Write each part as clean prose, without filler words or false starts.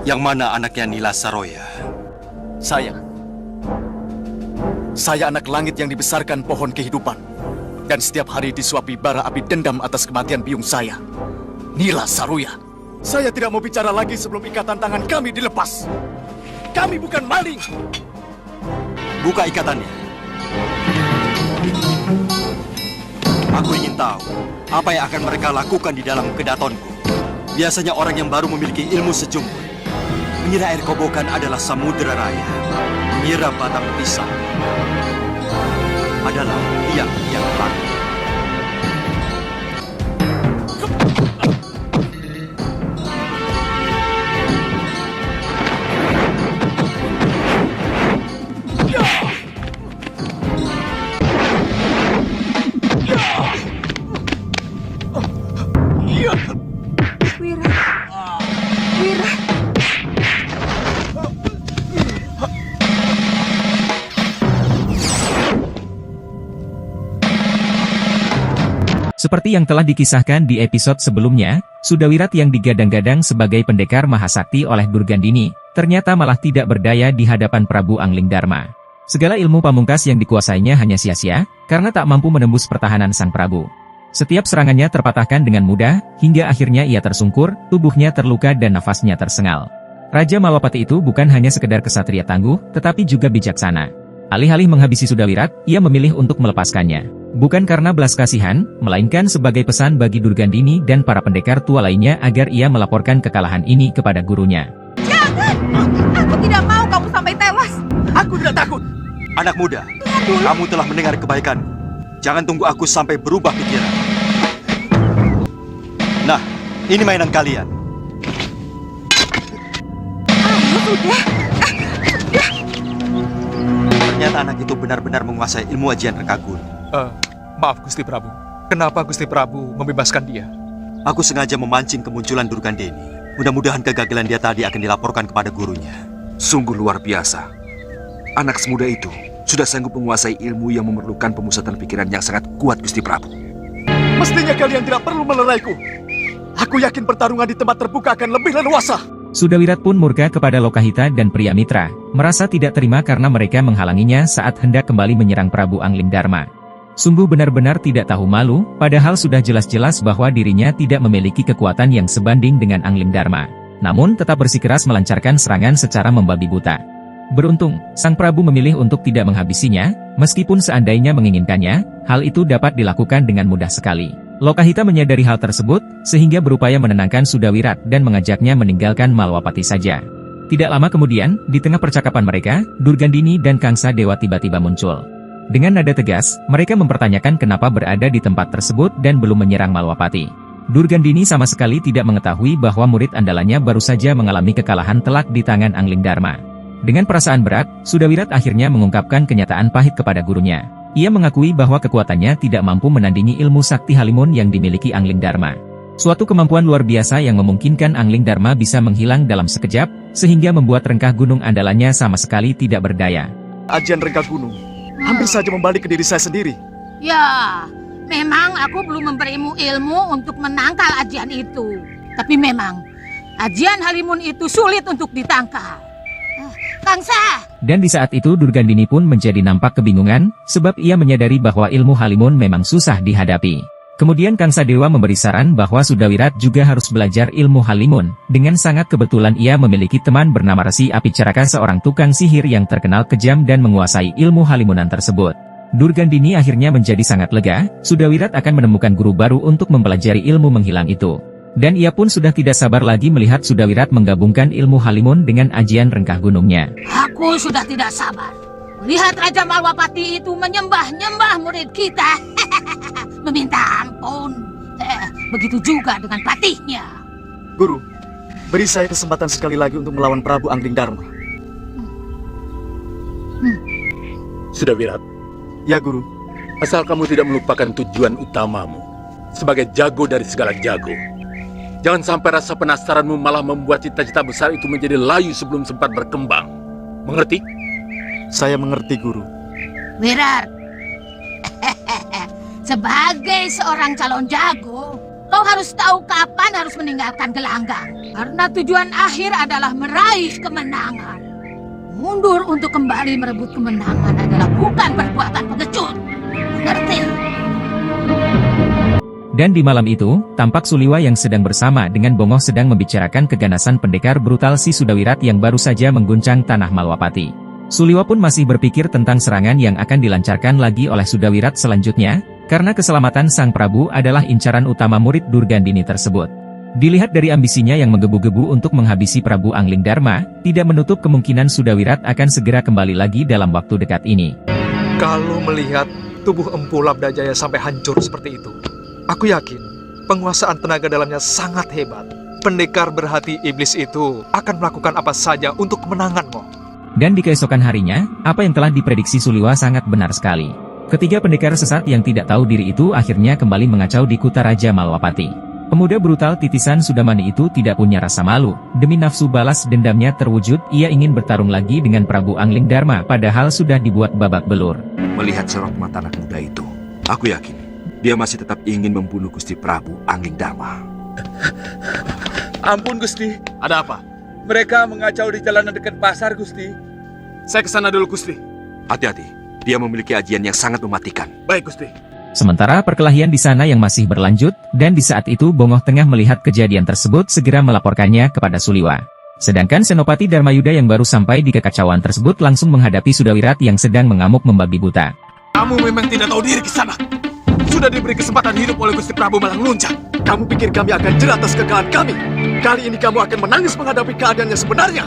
Yang mana anaknya Nila Saroya? Saya anak langit yang dibesarkan pohon kehidupan. Dan setiap hari disuapi bara api dendam atas kematian biung saya, Nila Saroya. Saya tidak mau bicara lagi sebelum ikatan tangan kami dilepas. Kami bukan maling. Buka ikatannya. Aku ingin tahu apa yang akan mereka lakukan di dalam kedatonku. Biasanya orang yang baru memiliki ilmu sejumput mengira air kobokan adalah samudera raya, mengira batang pisang adalah tiang-tiang langit. Wira. Seperti yang telah dikisahkan di episode sebelumnya, Sudawirat yang digadang-gadang sebagai pendekar mahasakti oleh Durgandini, ternyata malah tidak berdaya di hadapan Prabu Anglingdarma. Segala ilmu pamungkas yang dikuasainya hanya sia-sia, karena tak mampu menembus pertahanan sang Prabu. Setiap serangannya terpatahkan dengan mudah, hingga akhirnya ia tersungkur, tubuhnya terluka dan nafasnya tersengal. Raja Malwapati itu bukan hanya sekedar kesatria tangguh, tetapi juga bijaksana. Alih-alih menghabisi Sudawirat, ia memilih untuk melepaskannya. Bukan karena belas kasihan, melainkan sebagai pesan bagi Durgandini dan para pendekar tua lainnya agar ia melaporkan kekalahan ini kepada gurunya. Jangan! Aku tidak mau kamu sampai tewas. Aku tidak takut. Anak muda, kamu telah mendengar kebaikan. Jangan tunggu aku sampai berubah pikiran. Nah, ini mainan kalian. Ayo sudah. Ternyata anak itu benar-benar menguasai ilmu ajian reka gunung. Maaf Gusti Prabu. Kenapa Gusti Prabu membebaskan dia? Aku sengaja memancing kemunculan Durgandini. Mudah-mudahan kegagalan dia tadi akan dilaporkan kepada gurunya. Sungguh luar biasa. Anak semuda itu sudah sanggup menguasai ilmu yang memerlukan pemusatan pikiran yang sangat kuat, Gusti Prabu. Mestinya kalian tidak perlu meleraiku. Aku yakin pertarungan di tempat terbuka akan lebih leluasa. Sudawirat pun murka kepada Lokahita dan pria mitra, merasa tidak terima karena mereka menghalanginya saat hendak kembali menyerang Prabu Anglingdarma. Sungguh benar-benar tidak tahu malu, padahal sudah jelas-jelas bahwa dirinya tidak memiliki kekuatan yang sebanding dengan Anglingdarma. Namun tetap bersikeras melancarkan serangan secara membabi buta. Beruntung, sang Prabu memilih untuk tidak menghabisinya, meskipun seandainya menginginkannya, hal itu dapat dilakukan dengan mudah sekali. Lokahita menyadari hal tersebut, sehingga berupaya menenangkan Sudawirat dan mengajaknya meninggalkan Malwapati saja. Tidak lama kemudian, di tengah percakapan mereka, Durgandini dan Kangsa Dewa tiba-tiba muncul. Dengan nada tegas, mereka mempertanyakan kenapa berada di tempat tersebut dan belum menyerang Malwapati. Durgandini sama sekali tidak mengetahui bahwa murid andalannya baru saja mengalami kekalahan telak di tangan Anglingdarma. Dengan perasaan berat, Sudawirat akhirnya mengungkapkan kenyataan pahit kepada gurunya. Ia mengakui bahwa kekuatannya tidak mampu menandingi ilmu sakti Halimun yang dimiliki Anglingdarma. Suatu kemampuan luar biasa yang memungkinkan Anglingdarma bisa menghilang dalam sekejap, sehingga membuat rengkah gunung andalannya sama sekali tidak berdaya. Ajian rengkah gunung hampir saja membalik ke diri saya sendiri. Ya, memang aku belum memberimu ilmu untuk menangkal ajian itu. Tapi memang, ajian Halimun itu sulit untuk ditangkal. Kangsa! Dan di saat itu Durgandini pun menjadi nampak kebingungan, sebab ia menyadari bahwa ilmu Halimun memang susah dihadapi. Kemudian Kangsa Dewa memberi saran bahwa Sudawirat juga harus belajar ilmu Halimun. Dengan sangat kebetulan ia memiliki teman bernama Resi Apicaraka, seorang tukang sihir yang terkenal kejam dan menguasai ilmu Halimunan tersebut. Durgandini akhirnya menjadi sangat lega, Sudawirat akan menemukan guru baru untuk mempelajari ilmu menghilang itu. Dan ia pun sudah tidak sabar lagi melihat Sudawirat menggabungkan ilmu Halimun dengan ajian rengkah gunungnya. Aku sudah tidak sabar. Lihat Raja Malwapati itu menyembah-nyembah murid kita. Meminta ampun. Begitu juga dengan patihnya. Guru, beri saya kesempatan sekali lagi untuk melawan Prabu Anglingdarma. Sudawirat, Ya guru. asal kamu tidak melupakan tujuan utamamu sebagai jago dari segala jago. Jangan sampai rasa penasaranmu malah membuat cita-cita besar itu menjadi layu sebelum sempat berkembang. Mengerti? Saya mengerti, Guru. Wirar, sebagai seorang calon jago, kau harus tahu kapan harus meninggalkan gelanggang. Karena tujuan akhir adalah meraih kemenangan. Mundur untuk kembali merebut kemenangan adalah bukan perbuatan pengecut. Mengerti? Dan di malam itu, tampak Suliwa yang sedang bersama dengan Bongoh sedang membicarakan keganasan pendekar brutal si Sudawirat yang baru saja mengguncang tanah Malwapati. Suliwa pun masih berpikir tentang serangan yang akan dilancarkan lagi oleh Sudawirat selanjutnya, karena keselamatan Sang Prabu adalah incaran utama murid Durgandini tersebut. Dilihat dari ambisinya yang menggebu-gebu untuk menghabisi Prabu Anglingdarma, tidak menutup kemungkinan Sudawirat akan segera kembali lagi dalam waktu dekat ini. Kalau melihat tubuh Empu Labdajaya sampai hancur seperti itu, aku yakin penguasaan tenaga dalamnya sangat hebat. Pendekar berhati iblis itu akan melakukan apa saja untuk kemenanganmu. Dan di keesokan harinya, apa yang telah diprediksi Suliwa sangat benar sekali. Ketiga pendekar sesat yang tidak tahu diri itu akhirnya kembali mengacau di Kutaraja Malwapati. Pemuda brutal titisan Sudamani itu tidak punya rasa malu. Demi nafsu balas dendamnya terwujud, ia ingin bertarung lagi dengan Prabu Anglingdarma padahal sudah dibuat babak belur. Melihat sorot mata anak muda itu, aku yakin dia masih tetap ingin membunuh Gusti Prabu Anglingdarma. Ampun Gusti. Ada apa? Mereka mengacau di jalanan dekat pasar Gusti. Saya kesana dulu Gusti. Hati-hati, dia memiliki ajian yang sangat mematikan. Baik Gusti. Sementara perkelahian di sana yang masih berlanjut, dan di saat itu Bongoh tengah melihat kejadian tersebut segera melaporkannya kepada Suliwa. Sedangkan Senopati Dharmayuda yang baru sampai di kekacauan tersebut langsung menghadapi Sudawirat yang sedang mengamuk membabi buta. Kamu memang tidak tahu diri Kisanak. Sudah diberi kesempatan hidup oleh Gusti Prabu Malang Luncak. Kamu pikir kami akan jerah atas kekalahan kami? Kali ini kamu akan menangis menghadapi keadaan yang sebenarnya.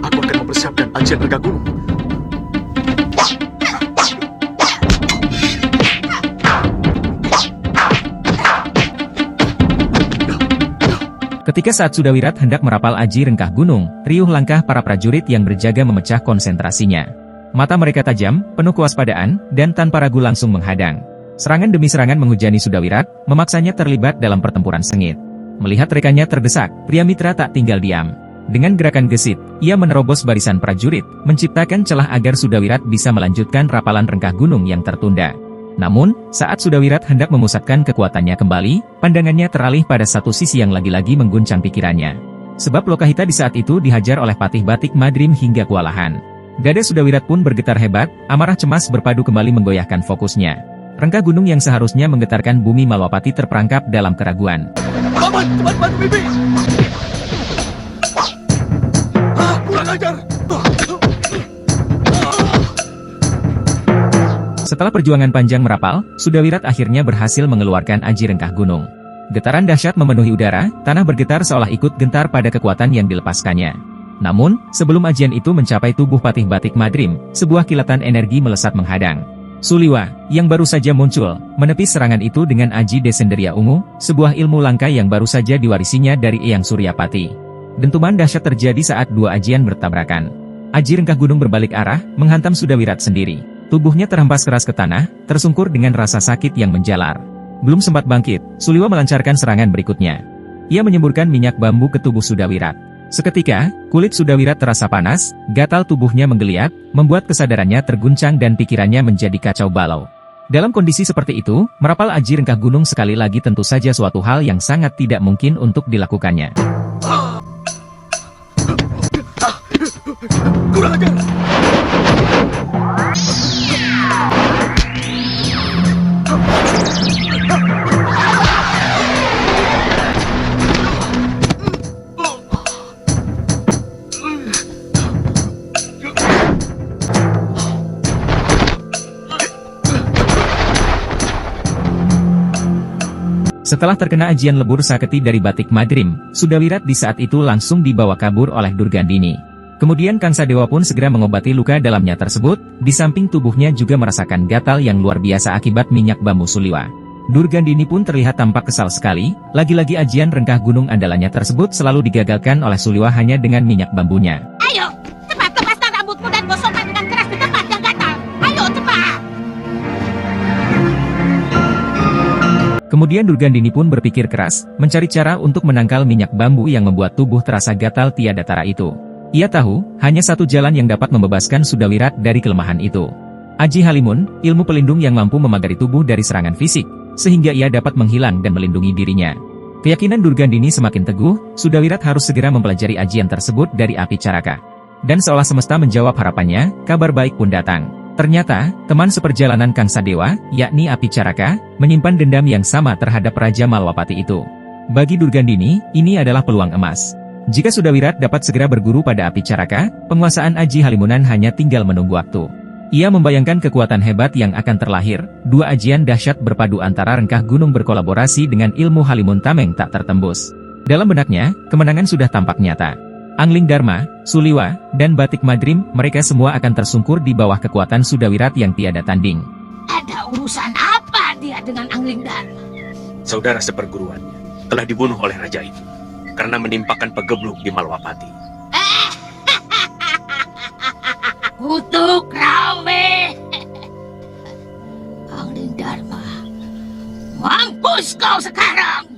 Aku akan mempersiapkan ajian Rengga Gunung. Ketika saat Sudawirat hendak merapal aji Rengkah Gunung, riuh langkah para prajurit yang berjaga memecah konsentrasinya. Mata mereka tajam, penuh kewaspadaan, dan tanpa ragu langsung menghadang. Serangan demi serangan menghujani Sudawirat, memaksanya terlibat dalam pertempuran sengit. Melihat rekannya terdesak, pria mitra tak tinggal diam. Dengan gerakan gesit, ia menerobos barisan prajurit, menciptakan celah agar Sudawirat bisa melanjutkan rapalan Rengkah Gunung yang tertunda. Namun, saat Sudawirat hendak memusatkan kekuatannya kembali, pandangannya teralih pada satu sisi yang lagi-lagi mengguncang pikirannya. Sebab Lokahita di saat itu dihajar oleh Patih Batik Madrim hingga kewalahan. Dada Sudawirat pun bergetar hebat, amarah cemas berpadu kembali menggoyahkan fokusnya. Rengkah Gunung yang seharusnya menggetarkan bumi Malwapati terperangkap dalam keraguan. Paman, teman-teman bibi. Kurang ajar. Setelah perjuangan panjang merapal, Sudawirat akhirnya berhasil mengeluarkan aji Rengkah Gunung. Getaran dahsyat memenuhi udara, tanah bergetar seolah ikut gentar pada kekuatan yang dilepaskannya. Namun, sebelum ajian itu mencapai tubuh Patih Batik Madrim, sebuah kilatan energi melesat menghadang. Suliwa, yang baru saja muncul, menepis serangan itu dengan aji Desenderia Ungu, sebuah ilmu langka yang baru saja diwarisinya dari Eyang Suryapati. Dentuman dahsyat terjadi saat dua ajian bertabrakan. Aji Rengkah Gunung berbalik arah, menghantam Sudawirat sendiri. Tubuhnya terhempas keras ke tanah, tersungkur dengan rasa sakit yang menjalar. Belum sempat bangkit, Suliwa melancarkan serangan berikutnya. Ia menyemburkan minyak bambu ke tubuh Sudawirat. Seketika, kulit Sudawirat terasa panas, gatal tubuhnya menggeliat, membuat kesadarannya terguncang dan pikirannya menjadi kacau balau. Dalam kondisi seperti itu, merapal aji Rengkah Gunung sekali lagi tentu saja suatu hal yang sangat tidak mungkin untuk dilakukannya. Kurang ajar. Setelah terkena ajian lebur saketi dari Batik Madrim, Sudawirat di saat itu langsung dibawa kabur oleh Durgandini. Kemudian Kangsa Dewa pun segera mengobati luka dalamnya tersebut, di samping tubuhnya juga merasakan gatal yang luar biasa akibat minyak bambu Suliwa. Durgandini pun terlihat tampak kesal sekali, lagi-lagi ajian Rengkah Gunung andalannya tersebut selalu digagalkan oleh Suliwa hanya dengan minyak bambunya. Ayo, cepat lepaskan rambutmu dan gosokkan dengan keras di Kemudian Durgandini pun berpikir keras, mencari cara untuk menangkal minyak bambu yang membuat tubuh terasa gatal tiada tara itu. Ia tahu, hanya satu jalan yang dapat membebaskan Sudawirat dari kelemahan itu. Aji Halimun, ilmu pelindung yang mampu memagari tubuh dari serangan fisik, sehingga ia dapat menghilang dan melindungi dirinya. Keyakinan Durgandini semakin teguh, Sudawirat harus segera mempelajari ajian tersebut dari api caraka. Dan seolah semesta menjawab harapannya, kabar baik pun datang. Ternyata, teman seperjalanan Kang Sadewa, yakni Api Caraka, menyimpan dendam yang sama terhadap Raja Malwapati itu. Bagi Durgandini, ini adalah peluang emas. Jika Sudawirat dapat segera berguru pada Api Caraka, penguasaan Aji Halimunan hanya tinggal menunggu waktu. Ia membayangkan kekuatan hebat yang akan terlahir, dua ajian dahsyat berpadu antara rengkah gunung berkolaborasi dengan ilmu Halimun Tameng tak tertembus. Dalam benaknya, kemenangan sudah tampak nyata. Angling Dharma, Suliwa, dan Batik Madrim, mereka semua akan tersungkur di bawah kekuatan Sudawirat yang tiada tanding. Ada urusan apa dia dengan Angling Dharma? Saudara seperguruannya telah dibunuh oleh raja itu karena menimpakan pegebluk di Malwapati. Kutuk Rawe! Angling Dharma, mampus kau sekarang!